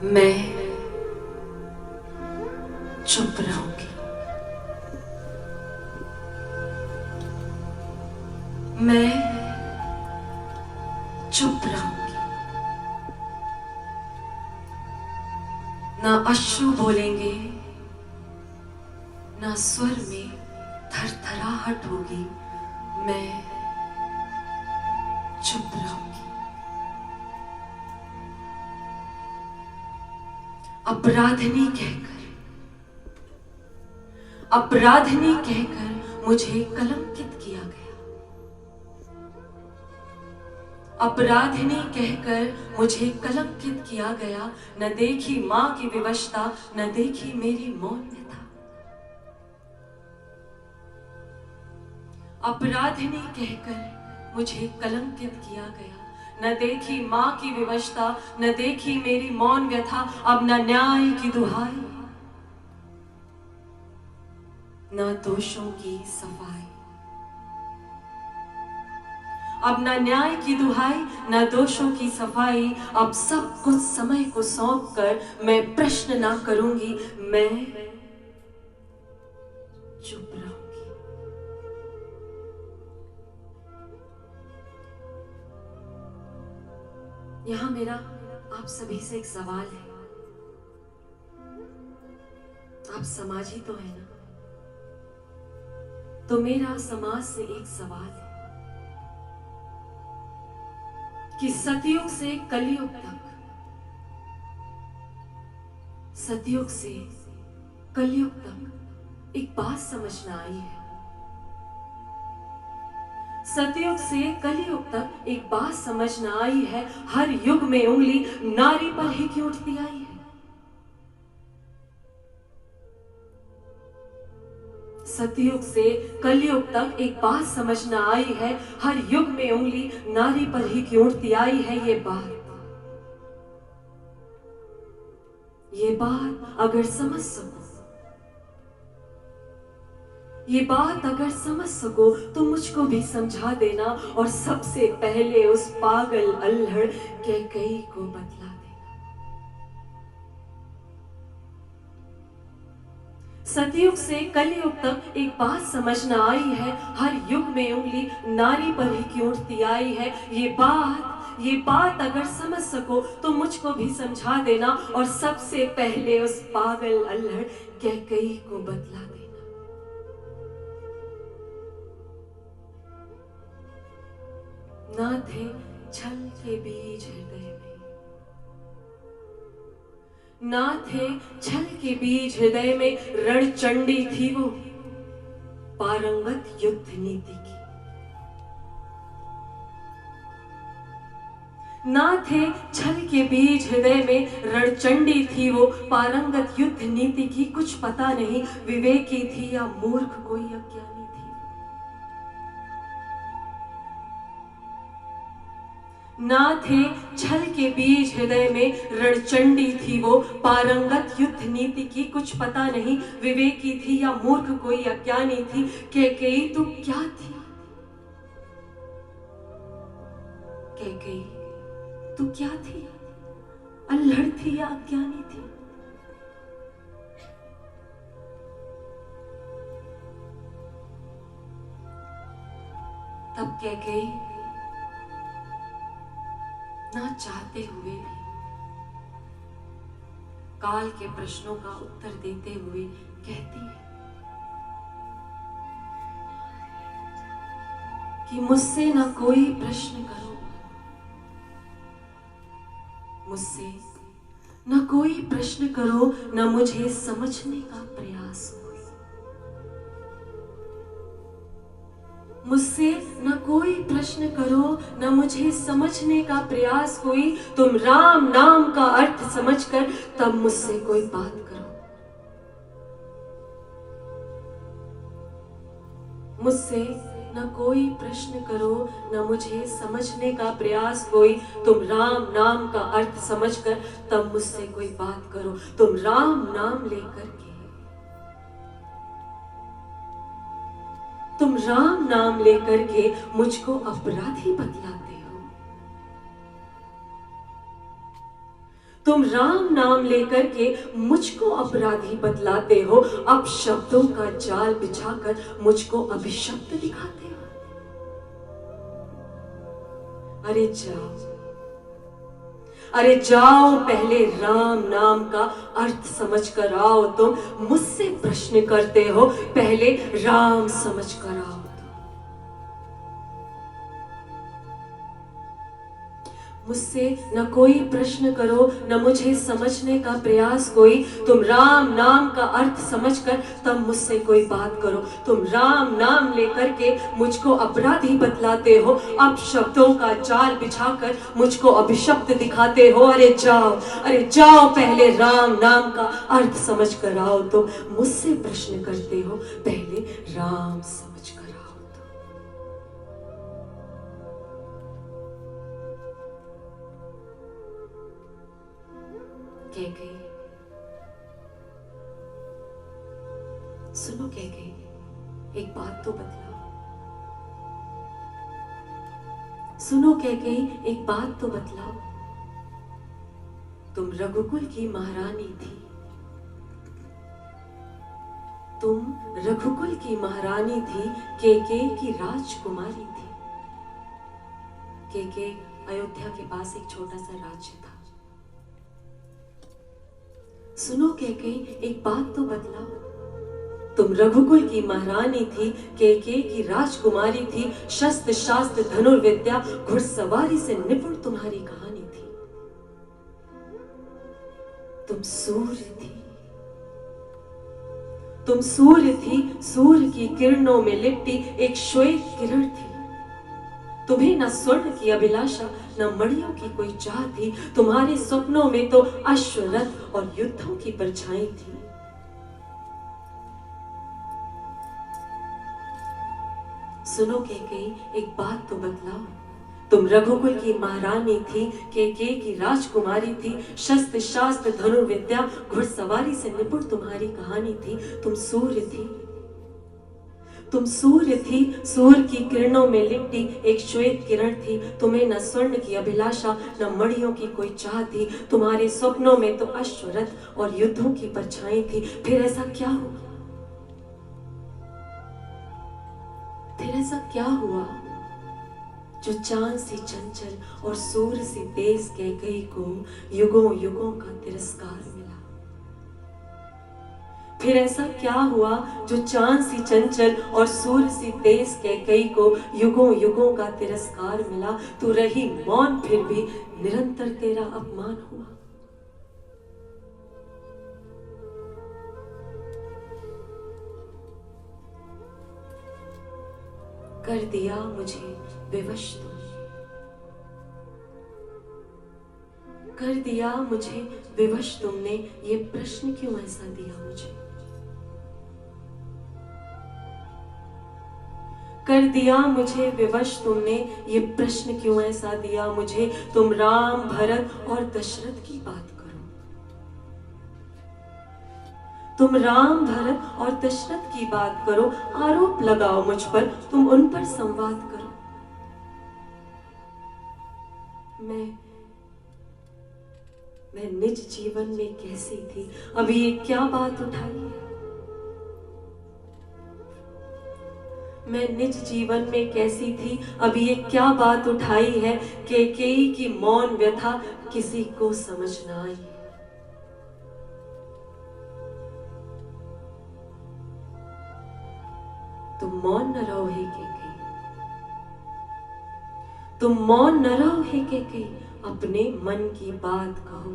मैं चुप रहूंगी। मैं चुप रहूंगी। ना अश्रु बोलेंगे, ना स्वर में थरथराहट होगी। मैं चुप रहूंगी। अपराधिनी कहकर मुझे कलंकित किया गया। अपराधिनी कहकर मुझे कलंकित किया गया। न देखी मां की विवशता, न देखी मेरी मौन व्यथा। अपराधिनी कहकर मुझे कलंकित किया गया। न देखी मां की विवशता, न देखी मेरी मौन व्यथा। अब न न्याय की दुहाई, न दोषों की सफाई। अब न न्याय की दुहाई, न दोषों की सफाई। अब सब कुछ समय को सौंप कर मैं प्रश्न ना करूंगी। मैं चुप रहूंगी। यहां मेरा आप सभी से एक सवाल है। आप समाजी तो है ना, तो मेरा समाज से एक सवाल है कि सतयुग से कलयुग तक, सतयुग से कलयुग तक एक बात समझ में आई है। सतयुग से कलयुग तक एक बात समझ में आई है। हर युग में उंगली नारी पर ही क्यों उठती आई है। सतयुग से कलयुग तक एक बात समझ में आई है। हर युग में उंगली नारी पर ही क्यों उठती आई है। ये बात अगर समझ सको, ये बात अगर समझ सको तो मुझको भी समझा देना, और सबसे पहले उस पागल अल्हड़ कैकेयी को बतला देना। सतयुग से कलयुग तक एक बात समझ न आई है। हर युग में उंगली नारी पर ही क्यों उठती आई है। ये बात अगर समझ सको तो मुझको भी समझा देना, और सबसे पहले उस पागल अल्हड़ कैकेयी को बतला देना। ना थे छल के बीज हृदय में, ना थे छल के बीज हृदय में। रणचंडी थी वो पारंगत युद्ध नीति की। ना थे छल के बीज हृदय में, रणचंडी थी वो पारंगत युद्ध नीति की। कुछ पता नहीं विवेकी थी या मूर्ख कोई अज्ञानी थी। ना थे छल के बीज हृदय में, रणचंडी थी वो पारंगत युद्ध नीति की। कुछ पता नहीं विवेकी थी या मूर्ख कोई अज्ञानी थी। कैकेयी तू क्या थी। कैकेयी तू क्या थी। अल्हड़ थी या अज्ञानी थी। तब कैकेयी ना चाहते हुए भी, काल के प्रश्नों का उत्तर देते हुए कहती है कि मुझसे ना कोई प्रश्न करो, मुझसे न कोई प्रश्न करो, न मुझे समझने का प्रयास कोई। मुझसे न कोई प्रश्न करो, न मुझे समझने का प्रयास कोई। तुम राम नाम का अर्थ समझकर तब मुझसे कोई बात करो। मुझसे न कोई प्रश्न करो, न मुझे समझने का प्रयास कोई। तुम राम नाम का अर्थ समझकर तब मुझसे कोई बात करो। तुम राम नाम लेकर के, तुम राम नाम लेकर के मुझको अपराधी बतलाते हो। तुम राम नाम लेकर के मुझको अपराधी बतलाते हो, अब शब्दों का जाल बिछाकर मुझको अभिशप्त दिखाते हो। अरे जाओ, अरे जाओ, पहले राम नाम का अर्थ समझ कर आओ। तुम मुझसे प्रश्न करते हो, पहले राम समझ कर आओ। मुझसे न कोई प्रश्न करो, न मुझे समझने का प्रयास कोई। तुम राम नाम का अर्थ समझकर तब मुझसे कोई बात करो। तुम राम नाम लेकर के मुझको अपराधी बतलाते हो, अब शब्दों का जाल बिछाकर मुझको अभिशप्त दिखाते हो। अरे जाओ, अरे जाओ, पहले राम नाम का अर्थ समझ कर आओ। तुम मुझसे प्रश्न करते हो, पहले राम समझ कर आओ। कैकेयी, सुनो कैकेयी, एक बात तो बतलाओ। सुनो कैकेयी, एक बात तो बतलाओ। तुम रघुकुल की महारानी थी, तुम रघुकुल की महारानी थी, कैकेयी की राजकुमारी थी। कैकेयी अयोध्या के पास एक छोटा सा राज्य था। सुनो कैकेयी, एक बात तो बतलाओ। तुम रघुकुल की महारानी थी, कैकेयी की राजकुमारी थी, शस्त्र शास्त्र धनुर्विद्या घुड़सवारी से निपुण तुम्हारी कहानी थी। तुम सूर्य थी, तुम सूर्य थी, सूर्य की किरणों में लिपटी एक श्वेत किरण थी। तुम्हें न स्वर्ण की अभिलाषा, न मणियों की कोई चाह थी। तुम्हारे सपनों में तो अश्वरथ और युद्धों की परछाई थी। सुनो कैकेयी, एक बात तो बतलाओ। तुम रघुकुल की महारानी थी, कैकेयी की राजकुमारी थी, शस्त्र शास्त्र धनुर्विद्या घुड़सवारी से निपुण तुम्हारी कहानी थी। तुम सूर्य थी, तुम सूर्य थी, सूर्य की किरणों में लिपटी एक श्वेत किरण थी। तुम्हें न स्वर्ण की अभिलाषा, न मणियों की कोई चाह थी। तुम्हारे स्वप्नों में तो अश्वरथ और युद्धों की परछाई थी। फिर ऐसा क्या हुआ, फिर ऐसा क्या हुआ जो चांद सी चंचल और सूर्य सी तेज कैकेयी को युगों युगों का तिरस्कार मिला। फिर ऐसा क्या हुआ जो चांद सी चंचल और सूर्य सी तेज कैकेयी को युगों युगों का तिरस्कार मिला। तू रही मौन, फिर भी निरंतर तेरा अपमान हुआ। कर दिया मुझे विवश तुमने, कर दिया मुझे विवश तुमने, ये प्रश्न क्यों ऐसा दिया मुझे। कर दिया मुझे विवश तुमने, ये प्रश्न क्यों ऐसा दिया मुझे। तुम राम भरत और दशरथ की बात करो, तुम राम भरत और दशरथ की बात करो। आरोप लगाओ मुझ पर, तुम उन पर संवाद करो। मैं निज जीवन में कैसी थी, अभी ये क्या बात उठाई है। मैं निज जीवन में कैसी थी, अभी ये क्या बात उठाई है। कैकेयी की मौन व्यथा किसी को समझ ना आई। तुम मौन न रहो हे कैकेयी, तुम मौन न रहो हे कैकेयी, अपने मन की बात कहो।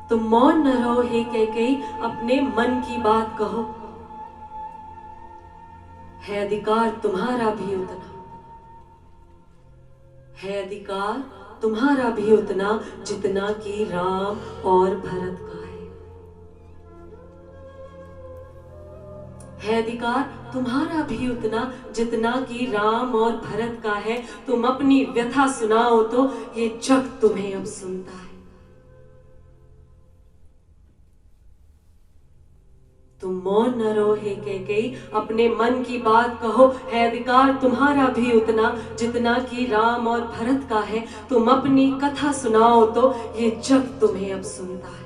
तुम मौन न रहो हे कैकेयी, अपने मन की बात कहो। है अधिकार तुम्हारा भी उतना, है अधिकार तुम्हारा भी उतना, जितना कि राम और भरत का है अधिकार तुम्हारा भी उतना, जितना कि राम और भरत का है। तुम अपनी व्यथा सुनाओ तो ये जग तुम्हें अब सुनता है। तुम मौन न रहो हे कैकेयी, अपने मन की बात कहो, है अधिकार तुम्हारा भी उतना जितना कि राम और भरत का है। तुम अपनी कथा सुनाओ तो ये जग तुम्हें अब सुनता है।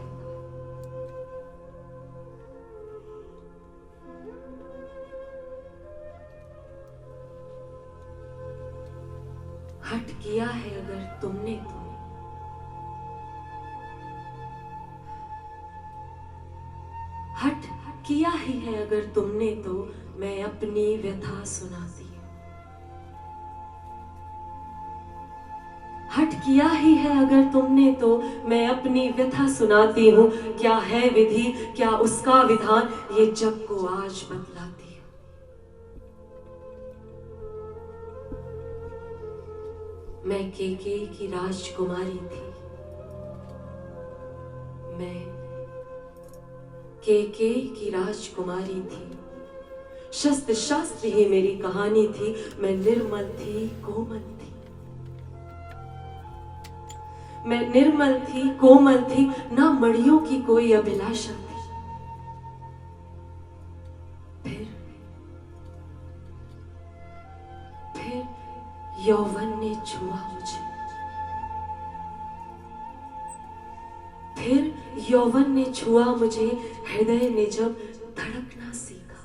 हट किया है अगर तुमने तो हट किया ही है अगर तुमने तो मैं अपनी व्यथा सुनाती हूँ। हट किया ही है अगर तुमने तो मैं अपनी व्यथा सुनाती हूँ। क्या है विधि क्या उसका विधान, ये जग को आज बतलाती हूँ। मैं केकेयी की राजकुमारी थी, मैं केकेयी की राजकुमारी थी। शस्त्र शास्त्र ही मेरी कहानी थी। मैं निर्मल थी कोमल थी, मैं निर्मल थी कोमल थी, ना मड़ियों की कोई अभिलाषा थी। फिर यौवन ने छुआ मुझे, फिर यौवन ने छुआ मुझे, हृदय ने जब धड़कना सीखा।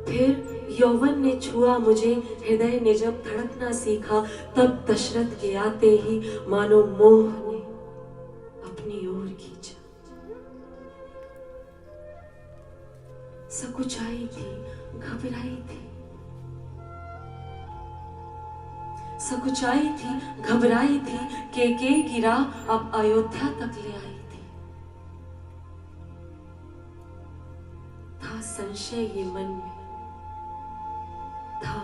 फिर यौवन ने छुआ मुझे, हृदय ने जब धड़कना सीखा, तब दशरथ के आते ही मानो मोह ने अपनी ओर खींचा। सकुचाई थी घबराई थी, सकुचाई थी घबराई थी, केकेयी की राह अब अयोध्या तक ले आई थी। था संशय ये मन में, था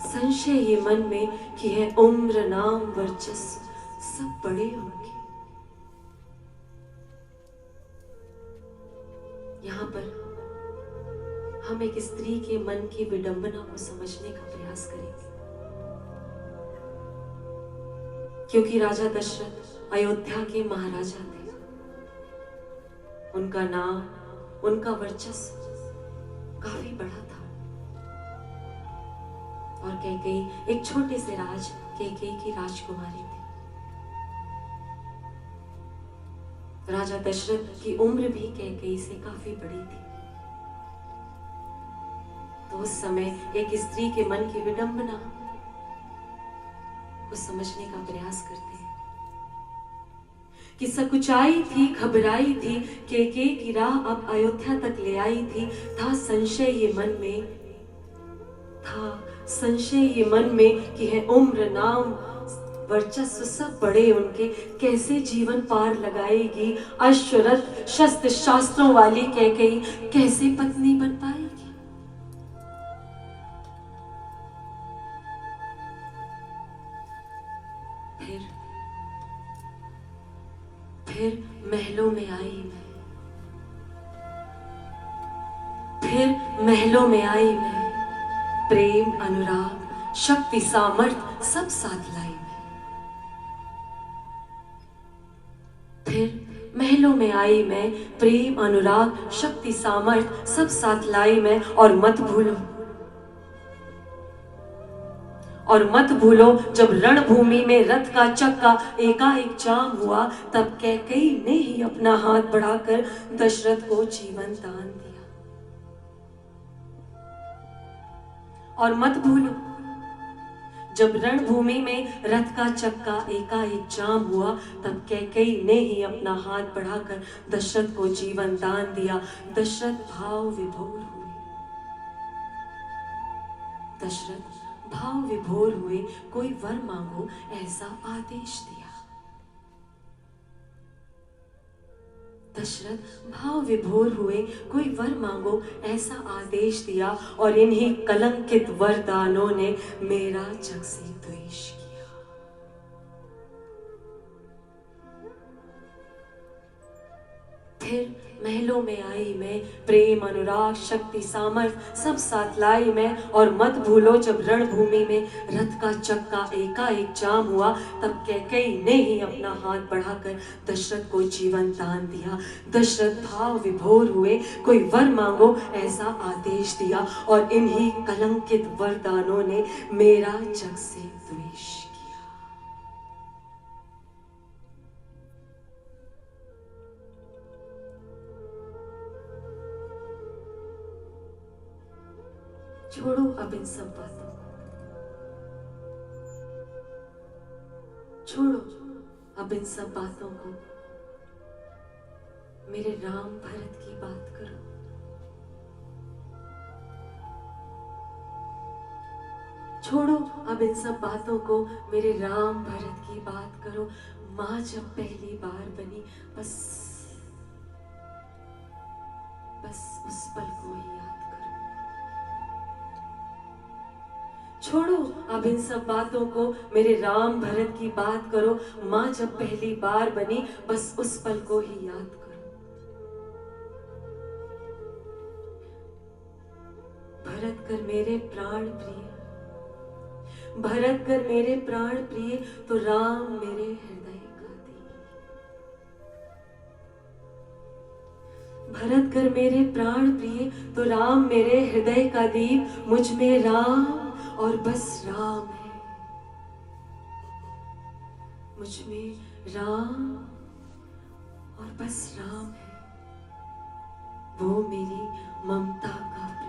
संशय ये मन में कि है उम्र नाम वर्चस्व सब बड़े होंगे। यहाँ पर हम एक स्त्री के मन की विडंबना को समझने का प्रयास करेंगे, क्योंकि राजा दशरथ अयोध्या के महाराजा थे। उनका नाम, उनका वर्चस्व काफी बड़ा था, और कैकेयी एक छोटे से राज केकेयी की राजकुमारी थी। राजा दशरथ की उम्र भी कैकेयी से काफी बड़ी थी। तो उस समय एक स्त्री के मन की विडंबना को समझने का प्रयास करते हैं कि सकुचाई थी घबराई थी, केकेयी की राह अब अयोध्या तक ले आई थी। था संशय ये मन में, था संशय ये मन में कि है उम्र नाम वर्चस्व सब बड़े उनके, कैसे जीवन पार लगाएगी अश्वरथ शस्त्र शास्त्रों वाली कैकेयी, कैसे पत्नी बन पाएगी। फिर महलों में आई मैं, फिर महलों में आई मैं, प्रेम अनुराग शक्ति सामर्थ सब साथ लाई मैं। फिर महलों में आई मैं, प्रेम अनुराग शक्ति सामर्थ सब साथ लाई मैं। और मत भूलो जब रणभूमि में रथ का चक्का एकाएक जाम हुआ, तब कैकेयी ने ही अपना हाथ बढ़ाकर दशरथ को जीवन दान दिया। और मत भूलो जब रणभूमि में रथ का चक्का एकाएक जाम हुआ, तब कैकेयी ने ही अपना हाथ बढ़ाकर दशरथ को जीवन दान दिया। दशरथ भाव विभोर हुए, दशरथ भाव विभोर हुए, कोई वर मांगो ऐसा आदेश दिया। दशरथ भाव विभोर हुए, कोई वर मांगो ऐसा आदेश दिया। और इन्हीं कलंकित वरदानों ने मेरा जग से द्वेष किया। फिर महलों में आई मैं, प्रेम अनुराग शक्ति सामर्थ सब साथ लाई मैं। और मत भूलो जब रणभूमि में रथ का चक्का एकाएक जाम हुआ, तब कैकेयी ने ही अपना हाथ बढ़ाकर दशरथ को जीवन दान दिया। दशरथ भाव विभोर हुए, कोई वर मांगो ऐसा आदेश दिया, और इन्हीं कलंकित वरदानों ने मेरा जग से द्वेष किया। छोड़ो अब इन सब बातों को, छोड़ो अब इन सब बातों को, मेरे राम भरत की बात करो। छोड़ो अब इन सब बातों को, मेरे राम भरत की बात करो। माँ जब पहली बार बनी, बस उस पल को ही याद करो। छोड़ो अब इन सब बातों को, मेरे राम भरत की बात करो। माँ जब पहली बार बनी, बस उस पल को ही याद करो। भरत कर मेरे प्राण प्रिय, भरत कर मेरे प्राण प्रिय, तो राम मेरे हृदय का दीप। भरत कर मेरे प्राण प्रिय, तो राम मेरे हृदय का दीप। मुझ में राम और बस राम है, मुझ में राम और बस राम है, वो मेरी ममता का प्रतीक।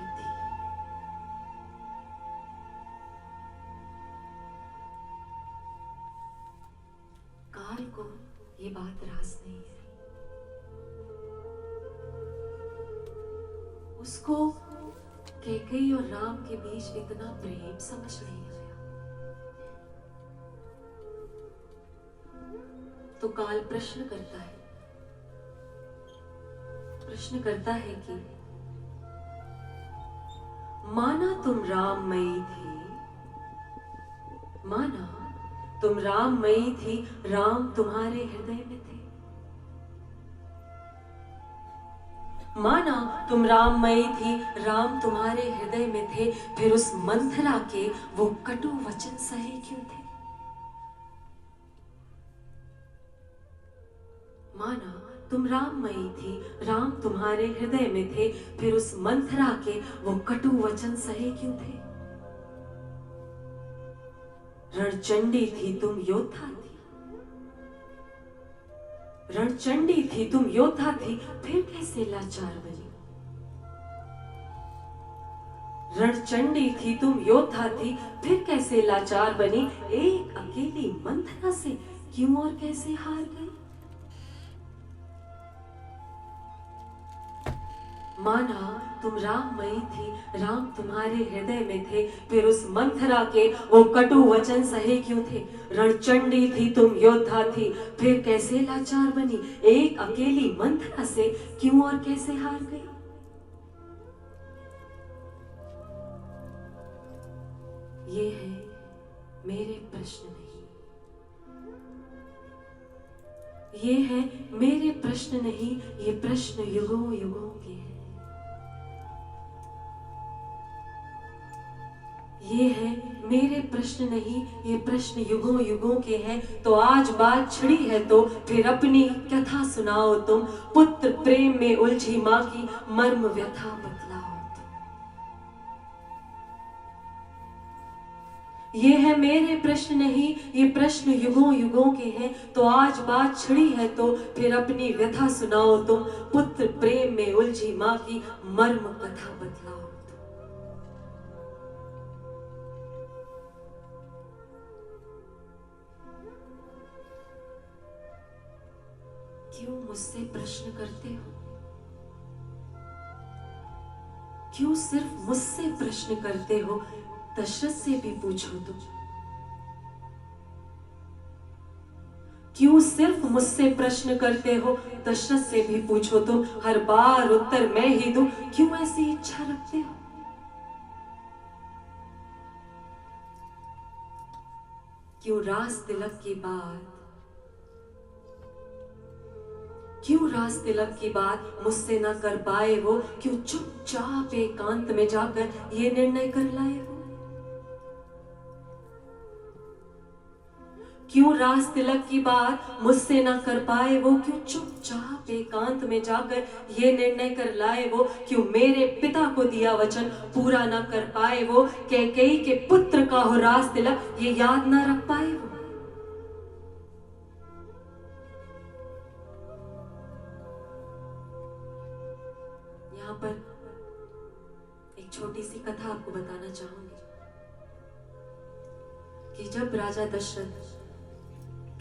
काल को ये बात रास नहीं है, उसको कैकेयी और राम के बीच इतना प्रेम समझ नहीं आया। तो काल प्रश्न करता है कि माना तुम राममयी थी, माना तुम राममयी थी, राम तुम्हारे हृदय में थे। माना तुम राममयी थी, राम तुम्हारे हृदय में थे, फिर उस मंथरा के वो कटु वचन सहे क्यों थे। माना तुम राममयी थी, राम तुम्हारे हृदय में थे, फिर उस मंथरा के वो कटु वचन सहे क्यों थे। रणचंडी थी तुम योद्धा थी, रणचंडी थी तुम योद्धा थी, फिर कैसे लाचार बनी। रणचंडी थी तुम योद्धा थी, फिर कैसे लाचार बनी। एक अकेली मंथरा से क्यों और कैसे हार गई। माना तुम राममयी थी, राम तुम्हारे हृदय में थे, फिर उस मंथरा के वो कटु वचन सहे क्यों थे। रणचंडी थी तुम योद्धा थी, फिर कैसे लाचार बनी। एक अकेली मंथरा से क्यों और कैसे हार गई। ये है मेरे प्रश्न नहीं, ये है मेरे प्रश्न नहीं, ये प्रश्न युगों युगों के हैं। ये है मेरे प्रश्न नहीं, ये प्रश्न युगों युगों के हैं। तो आज बात छिड़ी है तो फिर अपनी कथा सुनाओ तुम। पुत्र प्रेम में उलझी माँ की मर्म व्यथा बतलाओ तुम। ये है मेरे प्रश्न नहीं, ये प्रश्न युगों युगों के हैं। तो आज बात छिड़ी है तो फिर अपनी व्यथा सुनाओ तुम। पुत्र प्रेम में उलझी माँ की मर्म कथा बतलाओ। क्यों मुझसे प्रश्न करते हो, क्यों सिर्फ मुझसे प्रश्न करते हो। दशरथ से भी पूछो तुम। क्यों सिर्फ मुझसे प्रश्न करते हो, दशरथ से भी पूछो तुम। हर बार उत्तर मैं ही दूं, क्यों ऐसी इच्छा रखते हो। क्यों रास तिलक की बात क्यों राज तिलक की बात मुझसे न कर पाए वो, क्यों चुपचाप एकांत में जाकर ये निर्णय कर लाए वो। क्यों राज तिलक की बात मुझसे न कर पाए वो, क्यों चुपचाप एकांत में जाकर ये निर्णय कर लाए वो। क्यों मेरे पिता को दिया वचन पूरा न कर पाए वो, कैकेयी के पुत्र का हो राज तिलक ये याद न रख पाए वो। यहाँ पर एक छोटी सी कथा आपको बताना चाहूंगी कि जब राजा दशरथ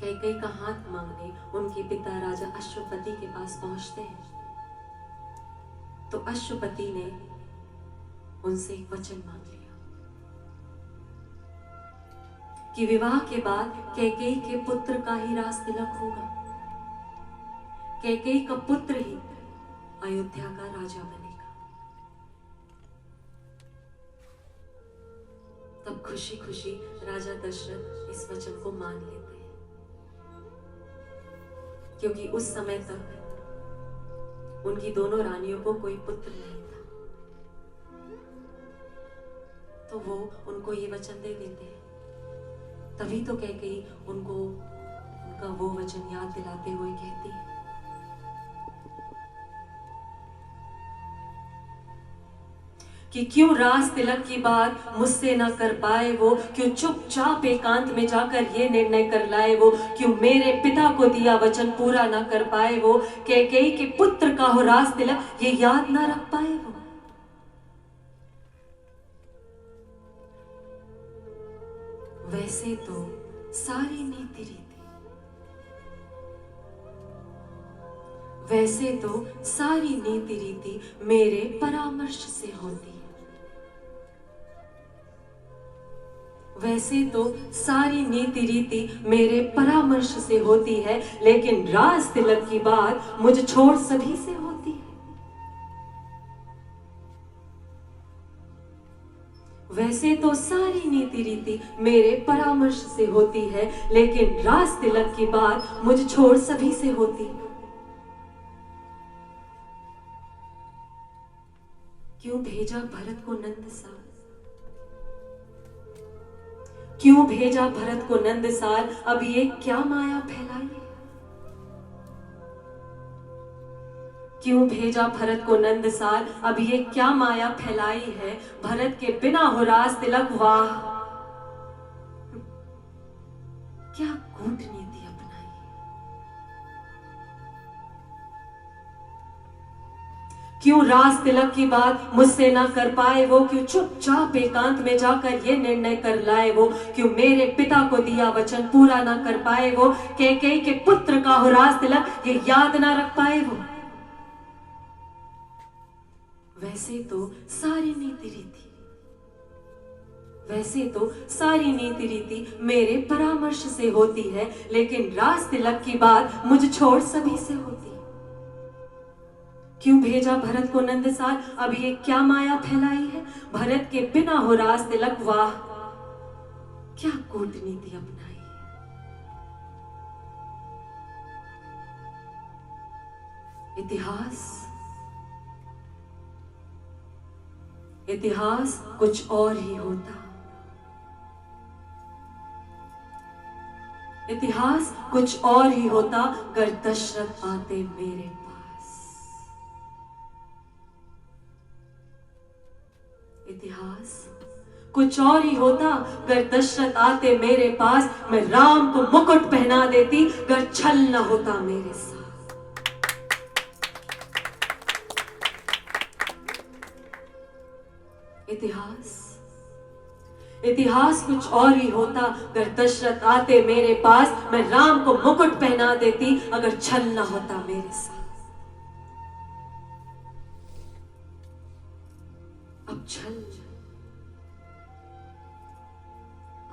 कैकेयी का हाथ मांगने उनके पिता राजा अश्वपति के पास पहुंचते हैं, तो अश्वपति ने उनसे एक वचन मांग लिया कि विवाह के बाद कैकेयी के पुत्र का ही राज तिलक होगा, कैकेयी का पुत्र ही अयोध्या का राजा बनेगा। तब खुशी खुशी राजा दशरथ इस वचन को मान लेते हैं, क्योंकि उस समय तक उनकी दोनों रानियों को कोई पुत्र नहीं था। तो वो उनको ये वचन दे देते हैं। तभी तो कैकेयी उनको उनका वो वचन याद दिलाते हुए कहती है कि क्यों राज तिलक की बात मुझसे ना कर पाए वो, क्यों चुपचाप एकांत में जाकर ये निर्णय कर लाए वो। क्यों मेरे पिता को दिया वचन पूरा ना कर पाए वो, कैकेयी के पुत्र का हो राज तिलक ये याद ना रख पाए वो। वैसे तो सारी नीति रीति, वैसे तो सारी नीति रीति मेरे परामर्श से होती है। वैसे तो सारी नीति रीति मेरे परामर्श से होती है, लेकिन राज तिलक की बात मुझ छोड़ सभी से होती है। वैसे तो सारी नीति रीति मेरे परामर्श से होती है, लेकिन राज तिलक की बात मुझ छोड़ सभी से होती है। क्यों भेजा भरत को नंदसार, क्यों भेजा भरत को नंदसार, अब ये क्या माया फैलाई है। क्यों भेजा भरत को नंदसार, अब ये क्या माया फैलाई है। भरत के बिना हो राज तिलक, वाह क्या कूटनीति अपनाई है। क्यों राज तिलक की बात मुझसे ना कर पाए वो, क्यों चुपचाप एकांत में जाकर ये निर्णय कर लाए वो। क्यों मेरे पिता को दिया वचन पूरा ना कर पाए वो, कैकेयी के पुत्र का हो राज तिलक ये याद ना रख पाए वो। वैसे तो सारी नीति रीति, वैसे तो सारी नीति रीति मेरे परामर्श से होती है, लेकिन राज तिलक की बात मुझ छोड़ सभी से होती है। क्यों भेजा भरत को नंदसार, अब ये क्या माया फैलाई है। भरत के बिना हो राज तिलक, वाह क्या कूटनीति अपनाई है। इतिहास कुछ और ही होता, इतिहास कुछ और ही होता अगर दशरथ आते मेरे पास। इतिहास कुछ और ही होता अगर दशरथ आते मेरे पास। मैं राम को मुकुट पहना देती अगर छल न होता मेरे साथ। इतिहास कुछ और ही होता अगर दशरथ आते मेरे पास। मैं राम को मुकुट पहना देती अगर छल न होता मेरे साथ।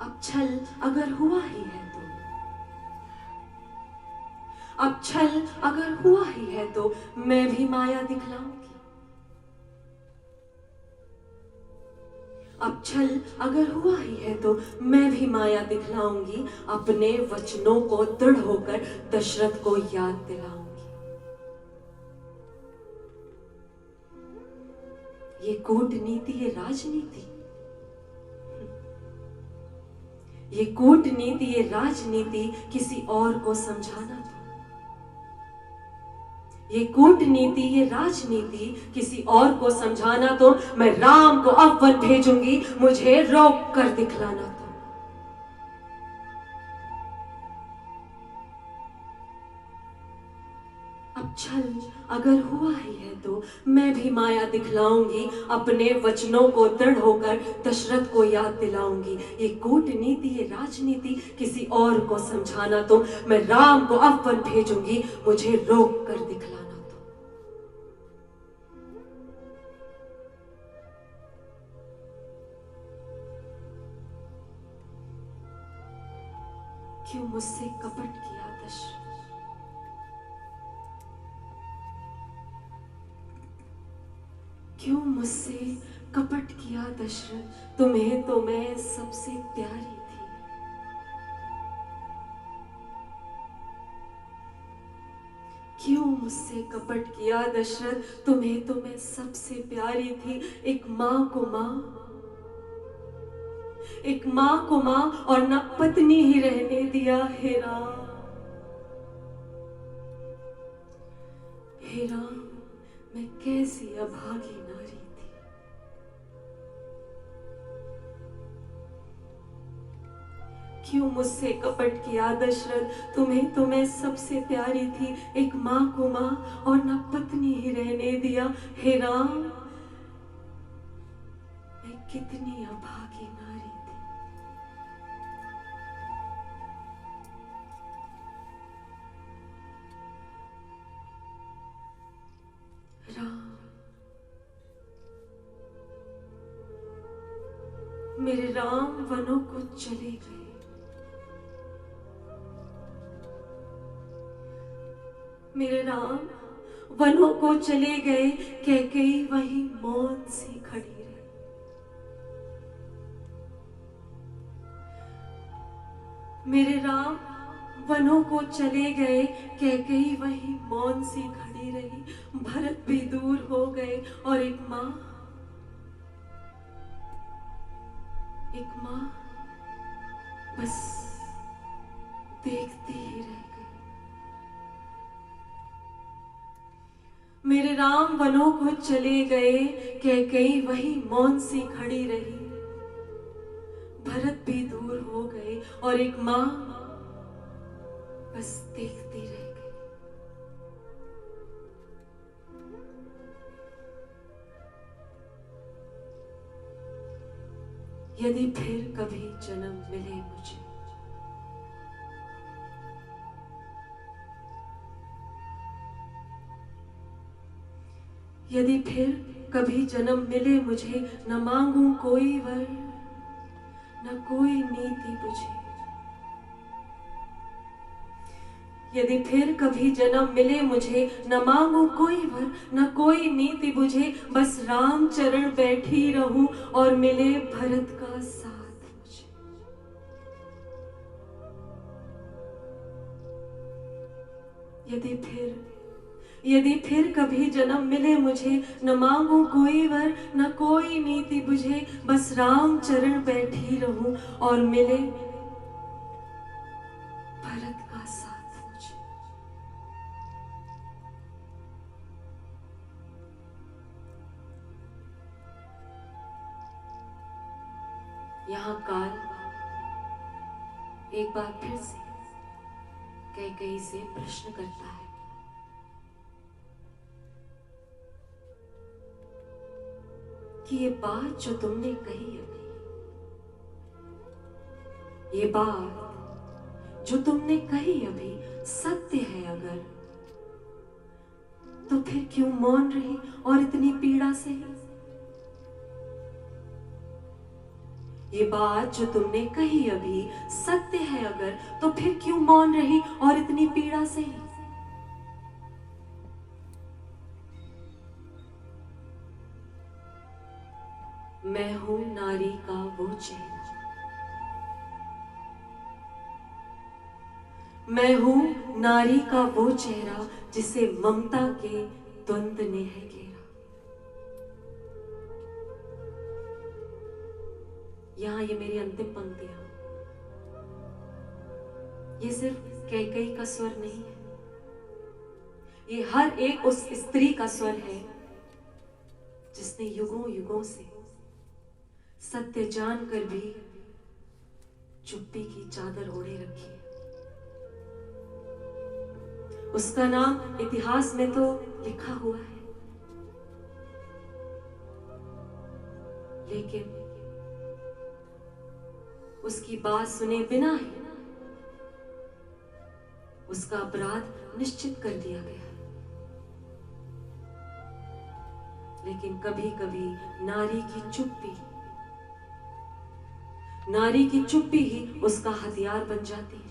अब छल अगर हुआ ही है तो, अब छल अगर हुआ ही है तो मैं भी माया दिखलाऊंगी। अब छल अगर हुआ ही है तो मैं भी माया दिखलाऊंगी। अपने वचनों को दृढ़ होकर दशरथ को याद दिलाऊंगी। कूटनीति, ये राजनीति, ये कूटनीति, ये राजनीति किसी और को समझाना तो, ये कूटनीति, ये राजनीति किसी और को समझाना तो, मैं राम को अब वन भेजूंगी, मुझे रोक कर दिखलाना तो। अब छल अगर हुआ ही है तो मैं भी माया दिखलाऊंगी, अपने वचनों को दृढ़ होकर दशरथ को याद दिलाऊंगी। ये कूटनीति, ये राजनीति किसी और को समझाना तो, मैं राम को अब वन भेजूंगी, मुझे रोक कर दिखलाना तो। क्यों मुझसे कपट किया दशरथ, क्यों मुझसे कपट किया दशरथ, तुम्हें तो मैं सबसे प्यारी थी। क्यों मुझसे कपट किया दशरथ, तुम्हें तो मैं सबसे प्यारी थी। एक माँ को माँ, एक माँ को माँ और न पत्नी ही रहने दिया। हे राम, हे राम, मैं कैसी अभागी नारी थी। क्यों मुझसे कपट किया दशरथ, तुम्हें तो मैं सबसे प्यारी थी। एक माँ को माँ और न पत्नी ही रहने दिया। हे राम, मैं कितनी अभागी नारी थी। राम, मेरे राम वनों को चले गए। मेरे राम वनों को चले गए, कैकेयी वहीं मौन सी खड़ी रही। मेरे राम वनों को चले गए, कैकेयी वहीं मौन सी खड़ी रही। भरत भी दूर हो गए और एक माँ बस देखती ही रह गई। मेरे राम वनों को चले गए, कैकेयी वहीं मौन सी खड़ी रही। भरत भी दूर हो गए और एक माँ बस देखती रह गई। यदि फिर कभी जन्म मिले मुझे, यदि फिर कभी जन्म मिले मुझे, न मांगू कोई वर, न कोई नीति बुझे। यदि फिर कभी जन्म मिले मुझे, न मांगू कोई वर, न कोई नीति बुझे। बस राम चरण बैठी रहूं और मिले भरत का साथ मुझे। यदि फिर कभी जन्म मिले मुझे, न मांगू कोई वर, न कोई नीति बुझे। बस राम चरण बैठी रहूं और मिले भरत का साथ मुझे। यहाँ काल एक बार फिर से कैकेयी से प्रश्न करता है कि ये बात जो तुमने कही अभी, ये बात जो तुमने कही अभी सत्य है अगर, तो फिर क्यों मौन रही और इतनी पीड़ा से? ये बात जो तुमने कही अभी सत्य है अगर, तो फिर क्यों मौन रही और इतनी पीड़ा से? मैं हूं नारी का वो चेहरा, मैं हूं नारी का वो चेहरा जिसे ममता के द्वंद ने है घेरा। यहां ये मेरी अंतिम पंक्तियां, ये सिर्फ कैकेयी का स्वर नहीं है, ये हर एक उस स्त्री का स्वर है जिसने युगों युगों से सत्य जानकर भी चुप्पी की चादर ओढ़े रखी है। उसका नाम इतिहास में तो लिखा हुआ है, लेकिन उसकी बात सुने बिना ही उसका अपराध निश्चित कर दिया गया। लेकिन कभी कभी नारी की चुप्पी ही उसका हथियार बन जाती है।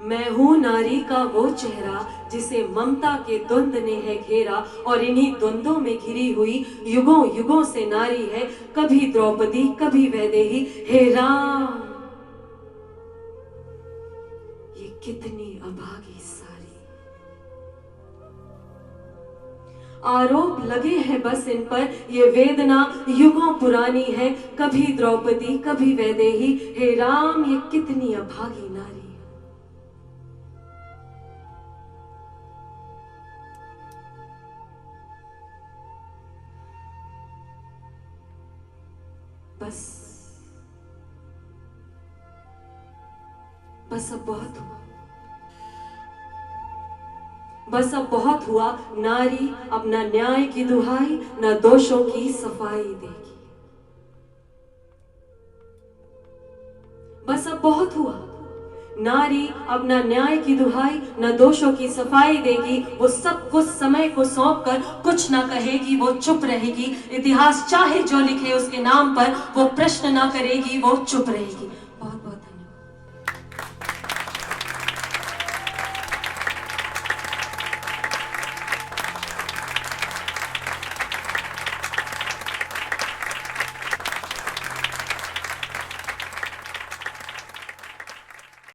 मैं हूं नारी का वो चेहरा जिसे ममता के द्वंद ने है घेरा, और इन्हीं द्वंद्वों में घिरी हुई युगों युगों से नारी है, कभी द्रौपदी कभी वैदेही। हे राम, ये कितनी अभागी सारी। आरोप लगे हैं बस इन पर, ये वेदना युगों पुरानी है, कभी द्रौपदी कभी वैदेही। हे राम, ये कितनी अभागी नारी। बस अब बहुत हुआ, बस अब बहुत हुआ। नारी अब न न्याय की दुहाई न दोषों की सफाई देगी। बस अब बहुत हुआ। नारी अब न न्याय की दुहाई न दोषों की सफाई देगी। वो सब कुछ समय को सौंप कर कुछ ना कहेगी, वो चुप रहेगी। इतिहास चाहे जो लिखे उसके नाम पर, वो प्रश्न ना करेगी, वो चुप रहेगी।